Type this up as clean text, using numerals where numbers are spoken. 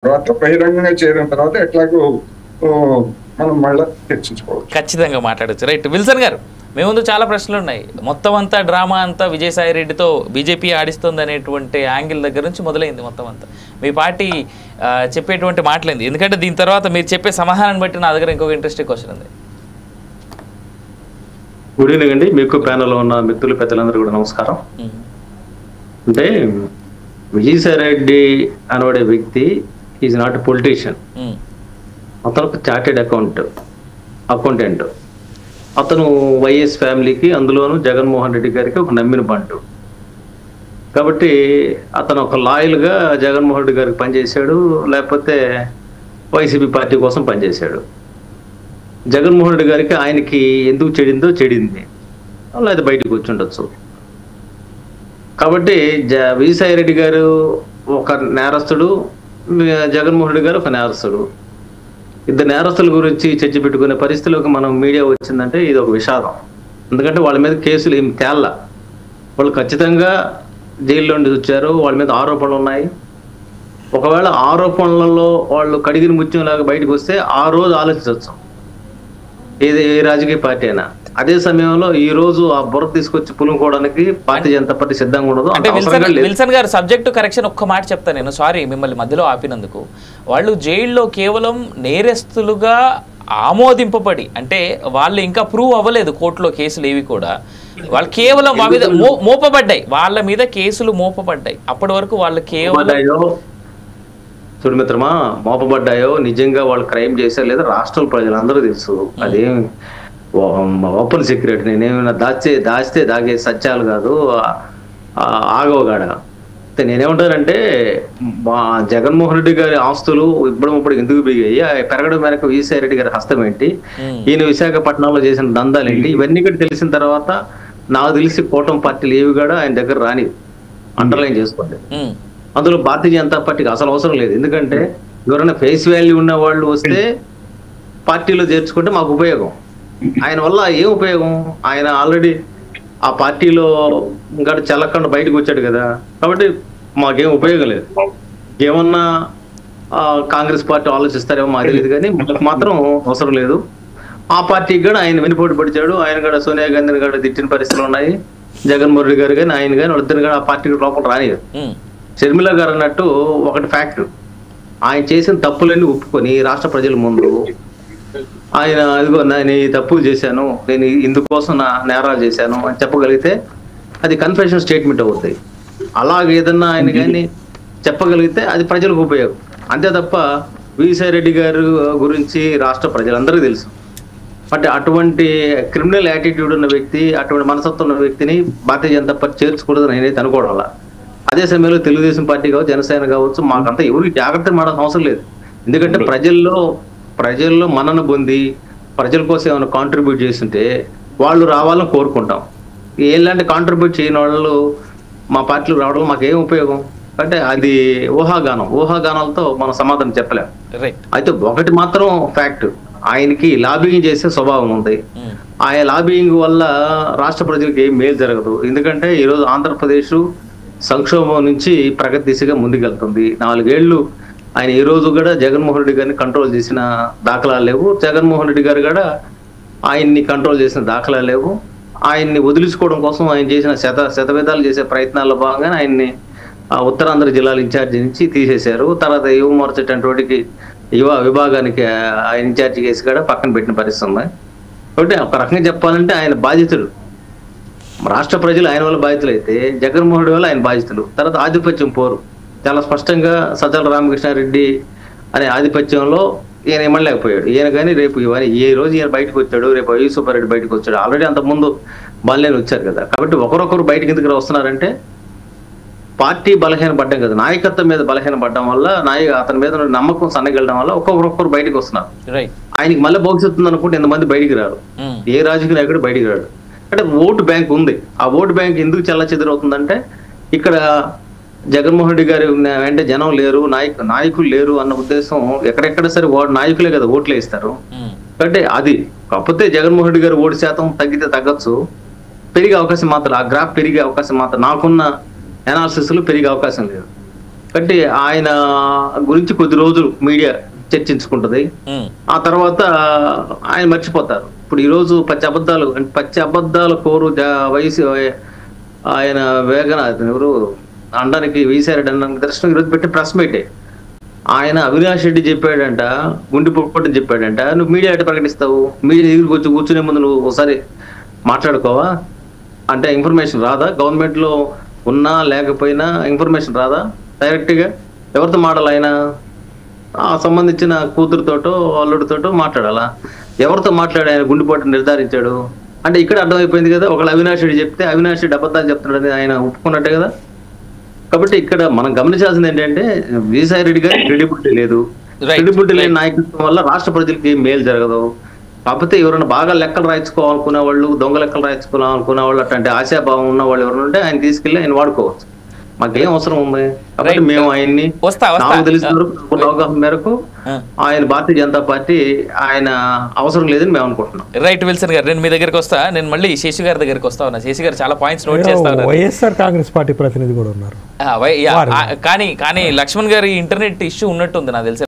తర్వాత బహిరంగంగా చేరిన తర్వాత ఎట్లాగో మనం మళ్ళీ చర్చించుకోవచ్చు. ఖచ్చితంగా మాట్లాడచ్చు. రైట్. విల్సన్ గారు, మీ ముందు చాలా ప్రశ్నలు ఉన్నాయి. మొత్తం అంతా డ్రామా అంతా విజయసాయి రెడ్డితో బీజేపీ ఆడిస్తుంది అనేటువంటి యాంగిల్ దగ్గర నుంచి మొదలైంది మొత్తం అంతా. మీ పార్టీ చెప్పేటువంటి మాటలేంది? ఎందుకంటే దీని తర్వాత మీరు చెప్పే సమాధానాన్ని బట్టి నా దగ్గర ఇంకొక ఇంట్రెస్టింగ్ క్వశ్చన్ ఉంది. గుడ్ ఈవినింగ్ అండి. మీకు ప్యానల్లో ఉన్న మిత్రులు పెద్దలందరూ కూడా నమస్కారం. అంటే విజయసాయి రెడ్డి అనబడే వ్యక్తి ఈజ్ నాట్ ఎ పొలిటీషియన్. అతను ఒక చార్టెడ్ అకౌంటెంట్. అతను వైఎస్ ఫ్యామిలీకి, అందులోనూ జగన్మోహన్ రెడ్డి గారికి ఒక నమ్మిన బంటు. కాబట్టి అతను ఒక లాయల్గా జగన్మోహన్ రెడ్డి గారికి పనిచేశాడు, లేకపోతే వైసీపీ పార్టీ కోసం పనిచేశాడు. జగన్మోహన్ రెడ్డి గారికి ఆయనకి ఎందుకు చెడింది, లేదా బయటకు వచ్చి ఉండొచ్చు. కాబట్టి విజయసాయి రెడ్డి గారు ఒక నేరస్తుడు, జగన్మోహన్ రెడ్డి గారు ఒక నేరస్తుడు. ఇద్దరు నేరస్తుల గురించి చర్చ పెట్టుకునే పరిస్థితిలోకి మనం మీడియా వచ్చిందంటే ఇది ఒక విషాదం. ఎందుకంటే వాళ్ళ మీద కేసులు ఏమి తేళ్ళ, వాళ్ళు ఖచ్చితంగా జైల్లో నుండి వచ్చారు, వాళ్ళ మీద ఆరోపణలు ఉన్నాయి. ఒకవేళ ఆరోపణలలో వాళ్ళు కడిగిన ముత్యంలాగా బయటకు వస్తే ఆ రోజు ఆలోచించవచ్చు ఏ రాజకీయ పార్టీ అయినా. అదే సమయంలో ఈ రోజు ఆ బుర్ర తీసుకొచ్చి పులుకోవడానికి భారతీయ జనతా పార్టీ సిద్ధంగా ఉండదు. అంటే విల్సన్ గారు, సబ్జెక్టు కరెక్షన్ ఒక్క మాట చెప్తాను నేను, సారీ మిమ్మల్ని మధ్యలో ఆపినందుకు. వాళ్ళు జైల్లో కేవలం నేరస్తులుగా ఆమోదింపబడి, అంటే వాళ్ళు ఇంకా ప్రూవ్ అవ్వలేదు కోర్టులో కేసులు ఏవి కూడా, వాళ్ళు కేవలం వాళ్ళ మీద మోపబడ్డాయి, వాళ్ళ మీద కేసులు మోపబడ్డాయి. అప్పటి వరకు వాళ్ళు కేవలం చూడు మిత్రమా, మోపబడ్డాయో నిజంగా వాళ్ళు క్రైమ్ చేశారు లేదా రాష్ట్రాల ప్రజలందరూ తెలుసు. అదేం ఓపెన్ సీక్రెట్. నేనేమైనా దాచితే దాగే సత్యాలు కాదు, ఆగవగాడ. నేనేమంటానంటే మా జగన్మోహన్ రెడ్డి గారి ఆస్తులు ఇప్పుడు ఎందుకు బిగాయి, పెరగడం మేరకు విజయసాయి రెడ్డి గారి హస్తం ఏంటి, ఈయన విశాఖపట్నంలో చేసిన దందాలు ఏంటి, ఇవన్నీ కూడా తెలిసిన తర్వాత నాకు తెలిసి కూటమి పార్టీలు ఏవి కూడా ఆయన దగ్గర రాని అండర్లైన్ చేసుకోండి. అందులో భారతీయ జనతా పార్టీకి అసలు అవసరం లేదు. ఎందుకంటే ఎవరైనా ఫేస్ వాల్యూ ఉన్న వాళ్ళు వస్తే పార్టీలో చేర్చుకుంటే మాకు ఉపయోగం. ఆయన వల్ల ఏం ఉపయోగం? ఆయన ఆల్రెడీ ఆ పార్టీలో ఇంకా చెల్లకుండా బయటకు వచ్చాడు కదా, కాబట్టి మాకేం ఉపయోగం లేదు. ఏమన్నా కాంగ్రెస్ పార్టీ ఆలోచిస్తారేమో మాకు తెలియదు, కానీ మనకు మాత్రం అవసరం లేదు. ఆ పార్టీకి కూడా ఆయన వెనుపోటు పడిచాడు. ఆయన కూడా సోనియా గాంధీని కూడా తిట్టిన పరిస్థితులు ఉన్నాయి. జగన్మోహన్ రెడ్డి గారు కానీ ఆయన కానీ వాళ్ళిద్దరు కూడా ఆ పార్టీకి లోపల రానియరు. షర్మిల గారు అన్నట్టు ఒకటి ఫ్యాక్ట్, ఆయన చేసిన తప్పులన్నీ ఒప్పుకొని రాష్ట్ర ప్రజల ముందు ఆయన ఇదిగో నేను ఈ తప్పులు చేశాను, నేను ఇందుకోసం నా నేరాలు చేశాను అని చెప్పగలిగితే అది కన్ఫెషన్ స్టేట్మెంట్ అవుతుంది. అలాగే ఏదన్నా ఆయన కానీ చెప్పగలిగితే అది ప్రజలకు ఉపయోగం. అంతే తప్ప విజయసాయి రెడ్డి గారు గురించి రాష్ట్ర ప్రజలందరికీ తెలుసు. అంటే అటువంటి క్రిమినల్ యాటిట్యూడ్ ఉన్న వ్యక్తి, అటువంటి మనస్తత్వం ఉన్న వ్యక్తిని భారతీయ జనతా పార్టీ చేర్చకూడదు నేనైతే అనుకోవడం వల్ల. అదే సమయంలో తెలుగుదేశం పార్టీ కావచ్చు, జనసేన కావచ్చు, మాకంతా ఎవరికి జాగ్రత్త మాడాల్సిన అవసరం లేదు. ఎందుకంటే ప్రజల్లో మనను పొంది ప్రజల కోసం ఏమైనా కాంట్రిబ్యూట్ చేస్తుంటే వాళ్ళు రావాలని కోరుకుంటాం. ఎలాంటి కాంట్రిబ్యూట్ చేయని వాళ్ళు మా పార్టీలో రావడం మాకేం ఉపయోగం? అంటే అది ఊహాగానాలతో మనం సమాధానం చెప్పలేం. అయితే ఒకటి మాత్రం ఫ్యాక్ట్, ఆయనకి లాబింగ్ చేసే స్వభావం ఉంది. ఆ లాబింగ్ వల్ల రాష్ట్ర ప్రజలకు ఏం మేలు జరగదు. ఎందుకంటే ఈరోజు ఆంధ్రప్రదేశ్ సంక్షోభం నుంచి ప్రగతి దిశగా ముందుకెళ్తుంది. 4 ఏళ్ళు ఆయన ఈ రోజు కూడా జగన్మోహన్ రెడ్డి గారిని కంట్రోల్ చేసిన దాఖలాలు లేవు. జగన్మోహన్ రెడ్డి గారు కూడా ఆయన్ని కంట్రోల్ చేసిన దాఖలాలు లేవు. ఆయన్ని వదిలించుకోవడం కోసం ఆయన చేసిన శతవిధాలు చేసే ప్రయత్నాల్లో భాగంగా ఆయన్ని ఉత్తరాంధ్ర జిల్లాల ఇన్ఛార్జి నుంచి తీసేశారు. తర్వాత యువ మోర్చటోటికి యువ విభాగానికి ఆయన ఇన్ఛార్జి చేసి కూడా పక్కన పెట్టిన పరిస్థితి ఉంది. కాబట్టి ఒక రకంగా చెప్పాలంటే ఆయన బాధితుడు. రాష్ట్ర ప్రజలు ఆయన వల్ల బాధితులు అయితే జగన్మోహన్ రెడ్డి వల్ల ఆయన బాధితులు. తర్వాత ఆధిపత్యం పోరు చాలా స్పష్టంగా సజ్జల రామకృష్ణారెడ్డి అనే ఆధిపత్యంలో ఈయన ఇమ్మలేకపోయాడు. ఈయన కానీ రేపు ఏ రోజు ఈయన బయటకు వచ్చాడు, రేపు వైవి సుబ్బారెడ్డి బయటకు వచ్చాడు. ఆల్రెడీ అంతకుముందు బాలినేని వచ్చారు కదా. కాబట్టి ఒకరొకరు బయటకు ఎందుకు వస్తున్నారంటే పార్టీ బలహీనపడ్డం కదా, నాయకత్వం మీద బలహీనపడడం వల్ల, అతని మీద నమ్మకం సన్నగిలడం వల్ల ఒక్కొక్కరు బయటకు వస్తున్నారు. ఆయనకి మళ్ళీ భవిష్యత్తు అనుకుంటే ఎంతమంది బయటికి రారు, ఏ రాజకీయ నాయకుడు బయటికి రాడు. అంటే ఓటు బ్యాంక్ ఉంది. ఆ ఓటు బ్యాంక్ ఎందుకు చెల్లచెదురవుతుందంటే ఇక్కడ జగన్మోహన్ రెడ్డి గారి వెంట జనం లేరు, నాయకులు లేరు అన్న ఉద్దేశం. ఎక్కడెక్కడ సరే నాయకులే కదా ఓట్లు వేస్తారు. అంటే అది కాకపోతే జగన్మోహన్ రెడ్డి గారు ఓటు శాతం తగ్గితే తగ్గచ్చు, పెరిగే అవకాశం మాత్రం, ఆ గ్రాఫ్ పెరిగే అవకాశం మాత్రం నాకున్న అనాలిసిస్ లో పెరిగే అవకాశం లేదు. కాబట్టి ఆయన గురించి కొద్ది రోజులు మీడియా చర్చించుకుంటది, ఆ తర్వాత ఆయన మర్చిపోతారు. ఇప్పుడు ఈరోజు పచ్చి అబద్ధాల కోరు వయసు ఆయన వేగన ఎవరు అనడానికి వీసారెడ్డి అనడానికి దర్శనం ఈరోజు పెట్టి ప్రెస్ మీటే. ఆయన అవినాష్ రెడ్డి చెప్పాడంట, గుండి పొట్టని చెప్పాడంట, నువ్వు మీడియా ఎట్లా ప్రకటిస్తావు? మీడియా దగ్గరికి వచ్చి కూర్చునే ముందు నువ్వు ఒకసారి మాట్లాడుకోవా? అంటే ఇన్ఫర్మేషన్ రాదా? గవర్నమెంట్ లో ఉన్నా లేకపోయినా ఇన్ఫర్మేషన్ రాదా? డైరెక్ట్ గా ఎవరితో మాట్లాడాలి? ఆయన సంబంధించిన కూతురుతోటో అల్లుడితోటో మాట్లాడాలా? ఎవరితో మాట్లాడి ఆయన గుండెపోటు నిర్ధారించాడు అంటే ఇక్కడ అర్థమైపోయింది కదా. ఒకళ్ళు అవినాష్ రెడ్డి చెప్తే అవినాష్ రెడ్డి అబద్ధాలు చెప్తున్నాడని ఆయన ఒప్పుకున్నట్టే కదా. కాబట్టి ఇక్కడ మనం గమనించాల్సింది ఏంటంటే విజయసాయి రెడ్డి గారి క్రెడిబిలిటీ లేదు. క్రెడిబిలిటీ లేని నాయకత్వం వల్ల రాష్ట్ర ప్రజలకి మేలు జరగదు. కాకపోతే ఎవరైనా బాగా లెక్కలు రాయించుకోవాలనుకునే వాళ్ళు, దొంగ లెక్కలు రాయించుకోవాలనుకునే వాళ్ళు, అట్లాంటి ఆశాభావం ఉన్న వాళ్ళు ఎవరైనా ఉంటే ఆయన తీసుకెళ్ళి ఆయన వాడుకోవచ్చు. మాకేం అవసరం ఉంది? కాబట్టి మేము ఆయన్ని నాకు తెలిసిన అవగాహన మేరకు ఆయన భారతీయ జనతా పార్టీ ఆయన అవసరం లేదని మేము అనుకుంటున్నాం. రైట్ విల్సన్ గారు, నేను మీ దగ్గరికి వస్తా. నేను మళ్ళీ శశి గారి దగ్గరికి వస్తా ఉన్నా. శశి గారు చాలా పాయింట్స్ నోట్ చేస్తా ఉన్నారు. వైఎస్ఆర్ కాంగ్రెస్ పార్టీ ప్రతినిధి కూడా ఉన్నారు. కానీ లక్ష్మణ్ గారి ఇంటర్నెట్ ఇష్యూ ఉన్నట్టుంది నాకు తెలిసి.